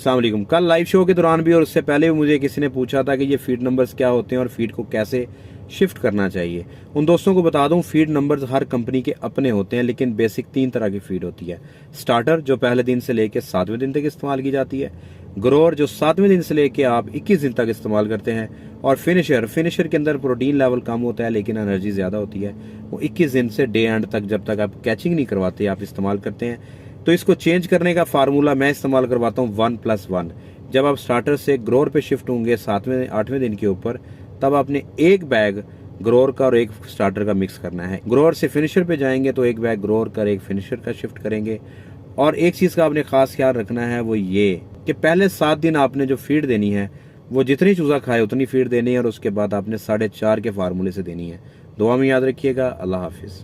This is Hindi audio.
अस्सलाम वालेकुम। कल लाइव शो के दौरान भी और उससे पहले भी मुझे किसी ने पूछा था कि ये फीड नंबर्स क्या होते हैं और फीड को कैसे शिफ्ट करना चाहिए। उन दोस्तों को बता दूं, फीड नंबर्स हर कंपनी के अपने होते हैं, लेकिन बेसिक 3 तरह की फीड होती है। स्टार्टर जो पहले दिन से लेकर 7वें दिन तक इस्तेमाल की जाती है, ग्रोअर जो 7वें दिन से लेकर आप 21 दिन तक इस्तेमाल करते हैं, और फिनिशर के अंदर प्रोटीन लेवल कम होता है लेकिन एनर्जी ज़्यादा होती है। वो 21 दिन से डे एंड तक, जब तक आप कैचिंग नहीं करवाते, आप इस्तेमाल करते हैं। तो इसको चेंज करने का फार्मूला मैं इस्तेमाल करवाता हूँ 1+1। जब आप स्टार्टर से ग्रोअर पे शिफ्ट होंगे 7वें 8वें दिन के ऊपर, तब आपने एक बैग ग्रोअर का और एक स्टार्टर का मिक्स करना है। ग्रोअर से फिनिशर पे जाएंगे तो एक बैग ग्रोअर का, एक फिनिशर का शिफ्ट करेंगे। और एक चीज़ का आपने खास ख्याल रखना है, वो ये कि पहले 7 दिन आपने जो फीड देनी है वो जितनी चूज़ा खाए उतनी फीड देनी है, और उसके बाद आपने 4.5 के फार्मूले से देनी है। दुआ में याद रखिएगा। अल्लाह हाफिज़।